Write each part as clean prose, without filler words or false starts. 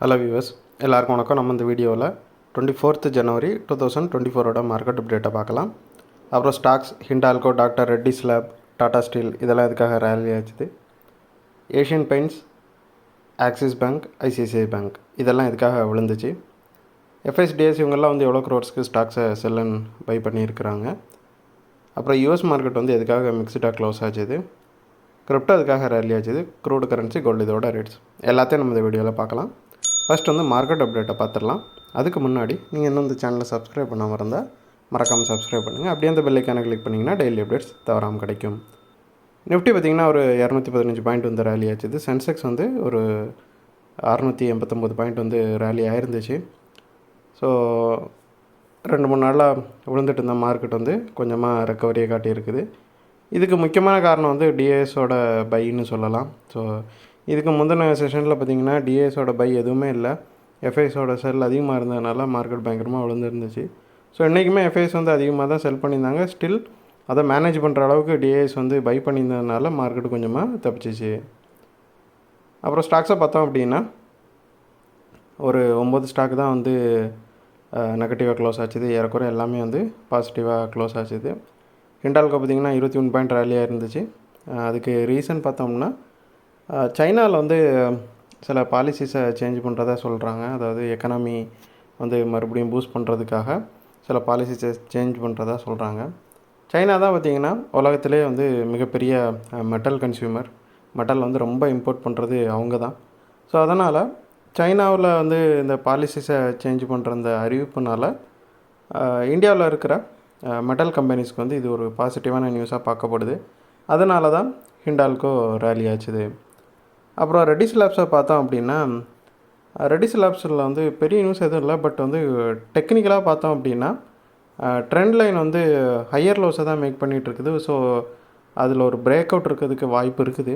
Hello viewers, எல்லாருக்கும் வணக்கம். நம்ம இந்த வீடியோவில் 24th January 2024 மார்க்கெட் அப்டேட்டை பார்க்கலாம். அப்புறம் stocks, Hindalco, doctor Reddy's lab, Tata steel இதெல்லாம் இதுக்காக ரேலி ஆச்சுது. Asian paints, Axis bank, ICICI bank இதெல்லாம் இதுக்காக விழுந்துச்சு. எஃப்எஸ்டிஎஸ் இவங்கெல்லாம் வந்து எவ்வளோ க்ரோர்ஸ்க்கு ஸ்டாக்ஸை செல் அண்ட் பை பண்ணியிருக்கிறாங்க. அப்புறம் யூஎஸ் மார்க்கெட் வந்து எதுக்காக மிக்ஸ்டாக க்ளோஸ் ஆச்சுது. கிரிப்டோ அதுக்காக ரேலி ஆச்சுது. க்ரூடு கரன்சி, கோல்டு இதோட ரேட்ஸ் எல்லாத்தையும் நம்ம இந்த வீடியோவில் பார்க்கலாம். ஃபஸ்ட் வந்து மார்க்கெட் அப்டேட்டை பார்த்துடலாம். அதுக்கு முன்னாடி நீங்கள் இன்னும் இந்த சேனலை சப்ஸ்கிரைப் பண்ணாமல் இருந்தால் மறக்காமல் சப்ஸ்கிரைப் பண்ணுங்கள். அப்படியே அந்த பெல்லைக்கான கிளிக் பண்ணிங்கன்னா டெய்லி அப்டேட்ஸ் தவறாமல் கிடைக்கும். நிஃப்டி பார்த்திங்கன்னா ஒரு 215 பாயிண்ட் வந்து ரேலி ஆச்சுது. சென்செக்ஸ் வந்து ஒரு 689 பாயிண்ட் வந்து ரேலி ஆயிருந்துச்சு. ஸோ 2-3 நாளாக விழுந்துட்டு இருந்த மார்க்கெட் வந்து கொஞ்சமாக ரெக்கவரியை காட்டியிருக்குது. இதுக்கு முக்கியமான காரணம் வந்து டிஏஎஸோட பைன்னு சொல்லலாம். ஸோ இதுக்கு முந்தின செஷனில் பார்த்திங்கன்னா டிஏஎஸோட பை எதுவுமே இல்லை. எஃப்ஐஸோட செல் அதிகமாக இருந்ததுனால மார்க்கெட் பயங்கரமாக விழுந்துருந்துச்சு. ஸோ இன்றைக்குமே எஃப்ஐஸ் வந்து அதிகமாக தான் செல் பண்ணியிருந்தாங்க. ஸ்டில் அதை மேனேஜ் பண்ணுற அளவுக்கு டிஏஎஸ் வந்து பை பண்ணியிருந்ததுனால மார்க்கெட் கொஞ்சமாக தப்பிச்சிச்சு. அப்புறம் ஸ்டாக்ஸை பார்த்தோம் அப்படின்னா ஒரு 9 ஸ்டாக் தான் வந்து நெகட்டிவாக க்ளோஸ் ஆச்சுது. ஏறக்குறைய எல்லாமே வந்து பாசிட்டிவாக க்ளோஸ் ஆச்சுது. ஹிண்டால்கோ பார்த்திங்கன்னா 21 பாயிண்ட் ரேலியாக இருந்துச்சு. அதுக்கு ரீசன் பார்த்தோம்னா சைனாவில் வந்து சில பாலிசிஸை சேஞ்ச் பண்ணுறதா சொல்கிறாங்க. அதாவது எக்கனாமி வந்து மறுபடியும் பூஸ்ட் பண்ணுறதுக்காக சில பாலிசிஸை சேஞ்ச் பண்ணுறதா சொல்கிறாங்க. சைனா தான் பார்த்திங்கன்னா உலகத்திலே வந்து மிகப்பெரிய மெட்டல் கன்சியூமர். மெட்டல் வந்து ரொம்ப இம்போர்ட் பண்ணுறது அவங்க தான். ஸோ அதனால் சைனாவில் வந்து இந்த பாலிசிஸை சேஞ்ச் பண்ணுற இந்த அறிவிப்புனால் இந்தியாவில் இருக்கிற மெட்டல் கம்பெனிஸ்க்கு வந்து இது ஒரு பாசிட்டிவான நியூஸாக பார்க்கப்படுது. அதனால தான் ஹிண்டால்கோ ரேலி ஆச்சுது. அப்புறம் ரெட்டிஸ் லேப்ஸை பார்த்தோம் அப்படின்னா ரெட்டிஸ் லேப்ஸில் வந்து பெரிய நியூஸ் எதுவும் இல்லை. பட் வந்து டெக்னிக்கலாக பார்த்தோம் அப்படின்னா ட்ரெண்ட் லைன் வந்து ஹையர் லோஸை தான் மேக் பண்ணிகிட்ருக்குது. ஸோ அதில் ஒரு பிரேக் அவுட் இருக்கிறதுக்கு வாய்ப்பு இருக்குது.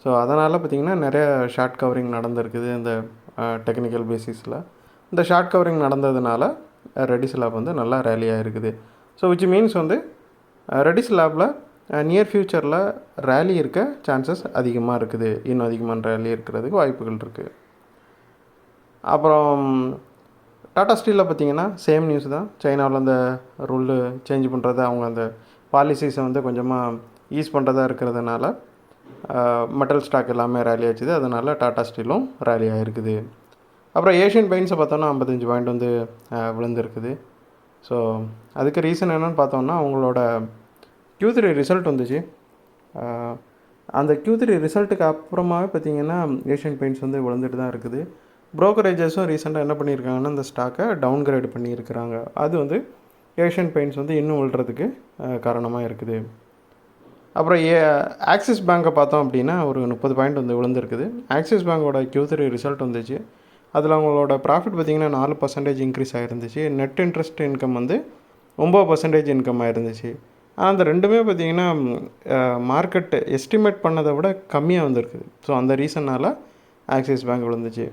ஸோ அதனால் பார்த்திங்கன்னா நிறைய ஷார்ட் கவரிங் நடந்திருக்குது இந்த டெக்னிக்கல் பேசிஸில். இந்த ஷார்ட் கவரிங் நடந்ததுனால ரெட்டிஸ் லேப் வந்து நல்லா ரேலியாக இருக்குது. ஸோ விச் மீன்ஸ் வந்து ரெட்டிஸ் லேப்பில் நியர் ஃப்யூச்சரில் ரேலி இருக்க சான்சஸ் அதிகமாக இருக்குது. இன்னும் அதிகமான ரேலி இருக்கிறதுக்கு வாய்ப்புகள் இருக்குது. அப்புறம் டாடா ஸ்டீலில் பார்த்திங்கன்னா சேம் நியூஸ் தான். சைனாவில் அந்த ரூல் சேஞ்ச் பண்ணுறது, அவங்க அந்த பாலிசிஸை வந்து கொஞ்சமாக ஈஸ் பண்ணுறதா இருக்கிறதுனால மெட்டல் ஸ்டாக் எல்லாமே ரேலி ஆச்சுது. அதனால் டாடா ஸ்டீலும் ரேலி ஆகிருக்குது. அப்புறம் ஏஷியன் பெயிண்ட்ஸை பார்த்தோன்னா 55 பாயிண்ட் வந்து விழுந்துருக்குது. ஸோ அதுக்கு ரீசன் என்னென்னு பார்த்தோம்னா அவங்களோட Q3 ரிசல்ட் வந்துச்சு. அந்த Q3 ரிசல்ட்டுக்கு அப்புறமாவே பார்த்திங்கன்னா ஏஷியன் பெயிண்ட்ஸ் வந்து விழுந்துட்டு தான் இருக்குது. ப்ரோக்கரேஜஸும் ரீசெண்டாக என்ன பண்ணியிருக்காங்கன்னா அந்த ஸ்டாக்கை டவுன்கிரேட் பண்ணியிருக்கிறாங்க. அது வந்து ஏஷியன் பெயிண்ட்ஸ் வந்து இன்னும் விழுறதுக்கு காரணமாக இருக்குது. அப்புறம் ஆக்சிஸ் பேங்க்கை பார்த்தோம் அப்படின்னா ஒரு 30 பாயிண்ட் வந்து விழுந்துருக்குது. ஆக்சிஸ் பேங்கோட Q3 ரிசல்ட் வந்துச்சு. அதில் அவங்களோட ப்ராஃபிட் பார்த்திங்கன்னா 4% இன்க்ரீஸ் ஆகிருந்துச்சு. நெட் இன்ட்ரெஸ்ட் இன்கம் வந்து 9% இன்கம் ஆகிருந்துச்சு. ஆனால் அந்த ரெண்டுமே பார்த்திங்கன்னா மார்க்கெட் எஸ்டிமேட் பண்ணதை விட கம்மியாக வந்துருக்குது. ஸோ அந்த ரீசனால் ஆக்சிஸ் பேங்க் விழுந்துச்சு.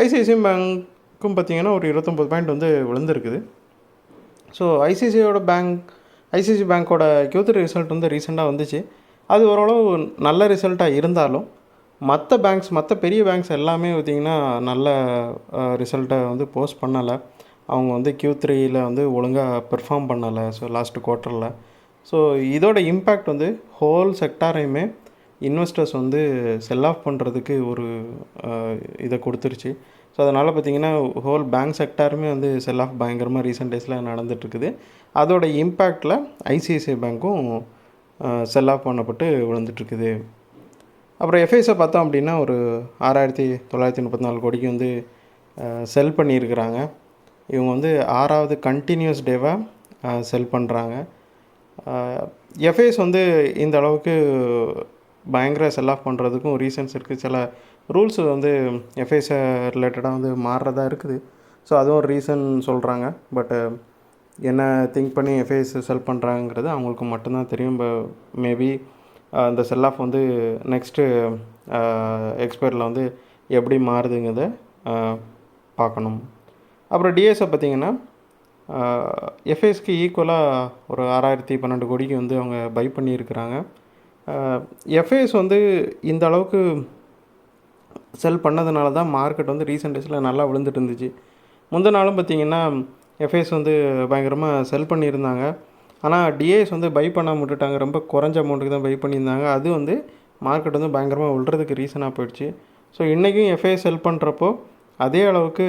ஐசிஐசிஐ பேங்க்கும் பார்த்திங்கன்னா ஒரு 29 பாயிண்ட் வந்து விழுந்துருக்குது. ஸோ ஐசிஐசிஐ பேங்க்கோட Q3 ரிசல்ட் வந்து ரீசெண்டாக வந்துச்சு. அது ஓரளவு நல்ல ரிசல்ட்டாக இருந்தாலும் மற்ற பெரிய பேங்க்ஸ் எல்லாமே பார்த்திங்கன்னா நல்ல ரிசல்ட்டை வந்து போஸ்ட் பண்ணலை. அவங்க வந்து Q3யில் வந்து ஒழுங்காக பெர்ஃபார்ம் பண்ணலை. ஸோ லாஸ்ட்டு குவார்ட்டரில். ஸோ இதோட இம்பேக்ட் வந்து ஹோல் செக்டாரையுமே இன்வெஸ்டர்ஸ் வந்து செல் ஆஃப் பண்ணுறதுக்கு ஒரு இதை கொடுத்துருச்சு. ஸோ அதனால் பார்த்திங்கன்னா ஹோல் பேங்க் செக்டாருமே வந்து செல் ஆஃப் பயங்கரமாக ரீசெண்ட் டேஸில் நடந்துகிட்ருக்குது. அதோட இம்பேக்டில் ஐசிஐசிஐ பேங்க்கும் செல் ஆஃப் பண்ணப்பட்டு விழுந்துட்டுருக்குது. அப்புறம் எஃப்ஐஸை பார்த்தோம் அப்படின்னா ஒரு 6,934 கோடிக்கு வந்து செல் பண்ணியிருக்கிறாங்க. இவங்க வந்து 6வது கண்டினியூஸ் டேவாக செல் பண்ணுறாங்க. எஃப்ஐஸ் வந்து இந்த அளவுக்கு பயங்கர செல் ஆஃப் பண்ணுறதுக்கும் ரீசன்ஸ் இருக்குது. சில ரூல்ஸ் வந்து எஃப்ஐஸை ரிலேட்டடாக வந்து மாறுறதா இருக்குது. ஸோ அதுவும் ஒரு ரீசன் சொல்கிறாங்க. பட்டு என்ன திங்க் பண்ணி எஃப்ஐஸ் செல் பண்ணுறாங்கிறது அவங்களுக்கு மட்டும்தான் தெரியும். மேபி அந்த செல் ஆஃப் வந்து நெக்ஸ்ட்டு எக்ஸ்பைரியில் வந்து எப்படி மாறுதுங்கிறத பார்க்கணும். அப்புறம் டிஎஸை பார்த்திங்கன்னா எஃப்ஐஸ்க்கு ஈக்குவலாக ஒரு 6,012 கோடிக்கு வந்து அவங்க பை பண்ணியிருக்கிறாங்க. எஃப்ஐஎஸ் வந்து இந்த அளவுக்கு செல் பண்ணதுனால தான் மார்க்கெட் வந்து ரீசெண்ட் டேஸில் நல்லா விழுந்துட்டு இருந்துச்சு. முந்தின நாளும் பார்த்திங்கன்னா எஃப்ஐஎஸ் வந்து பயங்கரமாக செல் பண்ணியிருந்தாங்க. ஆனால் டிஏஎஸ் வந்து பை பண்ணாமல் விட்டுட்டாங்க. ரொம்ப குறைஞ்ச அமௌண்ட்டுக்கு தான் பை பண்ணியிருந்தாங்க. அது வந்து மார்க்கெட் வந்து பயங்கரமாக விழுறதுக்கு ரீசனாக போயிடுச்சு. ஸோ இன்றைக்கும் எஃப்ஐஎஸ் செல் பண்ணுறப்போ அதே அளவுக்கு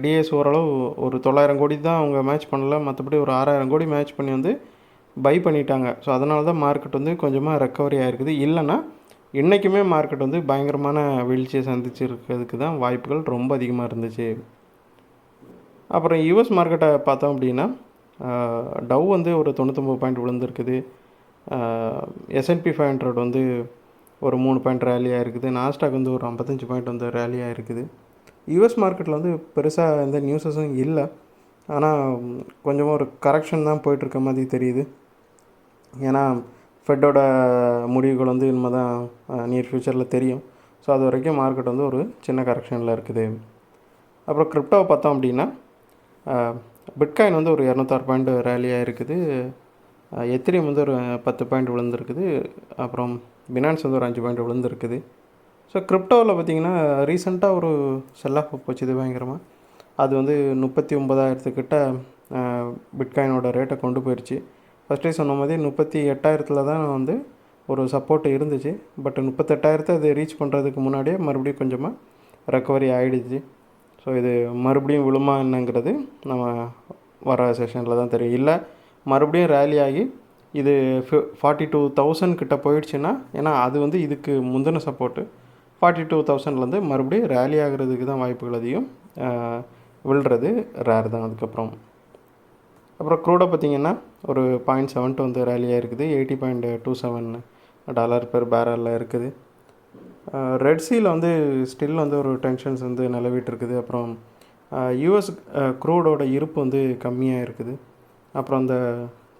டிஏஎஸ் ஓரளவு ஒரு 900 கோடி தான் அவங்க மேட்ச் பண்ணல. மற்றபடி ஒரு 6000 கோடி மேட்ச் பண்ணி வந்து பை பண்ணிட்டாங்க. ஸோ அதனால தான் மார்க்கெட் வந்து கொஞ்சமாக ரெக்கவரி ஆகிருக்குது. இல்லைன்னா இன்றைக்குமே மார்க்கெட் வந்து பயங்கரமான வீழ்ச்சியை சந்திச்சிருக்கிறதுக்கு தான் வாய்ப்புகள் ரொம்ப அதிகமாக இருந்துச்சு. அப்புறம் யூஎஸ் மார்க்கெட்டை பார்த்தோம் அப்படின்னா டவ் வந்து ஒரு 99 பாயிண்ட் விழுந்திருக்குது. S&P 500 வந்து ஒரு 3 பாயிண்ட் ரேலியாக இருக்குது. நாஸ்டாக் வந்து ஒரு 55 பாயிண்ட் வந்து ரேலியாக இருக்குது. யூஎஸ் மார்க்கெட்டில் வந்து பெருசாக எந்த நியூஸஸும் இல்லை. ஆனால் கொஞ்சமாக ஒரு கரெக்ஷன் தான் போயிட்டுருக்க மாதிரி தெரியுது. ஏன்னா ஃபெட்டோட முடிவுகள் வந்து இனிமேல் தான் நியர் ஃப்யூச்சரில் தெரியும். ஸோ அது வரைக்கும் மார்க்கெட் வந்து ஒரு சின்ன கரெக்ஷனில் இருக்குது. அப்புறம் கிரிப்டோவை பார்த்தோம் அப்படின்னா பிட்காயின் வந்து ஒரு 206 பாயிண்ட் ரேலியாக இருக்குது. எத்திரியம் வந்து ஒரு 10 பாயிண்ட் விழுந்திருக்குது. அப்புறம் பினான்ஸ் வந்து ஒரு 5 பாயிண்ட் விழுந்திருக்குது. ஸோ கிரிப்டோவில் பார்த்திங்கன்னா ரீசெண்டாக ஒரு செல் ஆஃப் போச்சு இது பயங்கரமாக. அது வந்து 39,000 கிட்ட பிட்காயினோட ரேட்டை கொண்டு போயிடுச்சு. ஃபஸ்ட்டே சொன்ன மாதிரி 38,000 தான் வந்து ஒரு சப்போர்ட் இருந்துச்சு. பட் 38,000 அது ரீச் பண்ணுறதுக்கு முன்னாடியே மறுபடியும் கொஞ்சமாக ரெக்கவரி ஆகிடுச்சு. ஸோ இது மறுபடியும் விழுமா என்னங்கிறது நம்ம வர செஷனில் தான் தெரியும். இல்லை மறுபடியும் ரேலி ஆகி இது 42,000 கிட்ட போயிடுச்சுன்னா, ஏன்னா அது வந்து இதுக்கு முந்தின சப்போர்ட்டு 42,000லேருந்து மறுபடியும் ரேலி ஆகிறதுக்கு தான் வாய்ப்புகள் அதிகம். விழுறது ரேர் தான். அதுக்கப்புறம் க்ரூடை பார்த்திங்கன்னா ஒரு 0.72 வந்து ரேலியாக இருக்குது. $80.27 பெர் பேரலில் இருக்குது. ரெட் சீயில் வந்து ஸ்டில் வந்து ஒரு டென்ஷன்ஸ் வந்து நிலவிட்டு இருக்குது. அப்புறம் யூஎஸ் க்ரூடோட இருப்பு வந்து கம்மியாக இருக்குது. அப்புறம் இந்த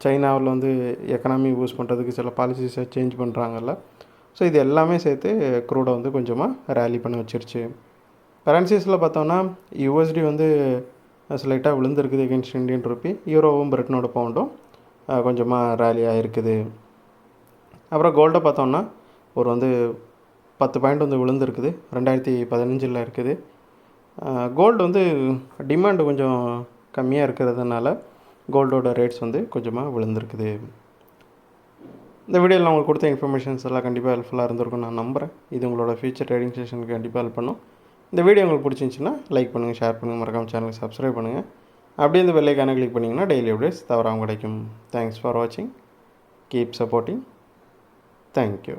சைனாவில் வந்து எக்கனாமி பூஸ்ட் பண்ணுறதுக்கு சில பாலிசிஸை சேஞ்ச் பண்ணுறாங்கல்ல. ஸோ இது எல்லாமே சேர்த்து க்ரூடை வந்து கொஞ்சமாக ரேலி பண்ண வச்சிருச்சு. கரன்சிஸில் பார்த்தோன்னா யூஎஸ்டி வந்து ஸ்லைட்டாக விழுந்திருக்குது எகென்ஸ்ட் இந்தியன் ரூபி. யூரோவும் பிரிட்டனோட பவுண்டும் கொஞ்சமாக ரேலி ஆகிருக்குது. அப்புறம் கோல்டை பார்த்தோன்னா ஒரு வந்து 10 பாயிண்ட் வந்து விழுந்திருக்குது. 2015 இருக்குது. கோல்டு வந்து டிமாண்டு கொஞ்சம் கம்மியாக இருக்கிறதுனால கோல்டோட ரேட்ஸ் வந்து கொஞ்சமாக விழுந்திருக்குது. இந்த வீடியோவில் உங்களுக்கு கொடுத்த இன்ஃபர்மேஷன்ஸ் எல்லாம் கண்டிப்பாக ஹெல்ப்ஃபுல்லாக இருந்திருக்கும் நான் நம்புகிறேன். இது உங்களோட ஃபியூச்சர் ட்ரேடிங் செஷனுக்கு கண்டிப்பாக ஹெல்ப் பண்ணும். இந்த வீடியோ உங்களுக்கு பிடிச்சிருந்துச்சின்னா லைக் பண்ணுங்கள், ஷேர் பண்ணுங்கள், மறக்காம சேனலுக்கு சப்ஸ்கிரைப் பண்ணுங்கள். அப்படியே இந்த பெல் ஐகானை கிளிக் பண்ணிங்கன்னா டெய்லி அப்டேட்ஸ் தவறாமல் கிடைக்கும். தேங்க்ஸ் ஃபார் வாட்சிங். Keep supporting. தேங்க்யூ.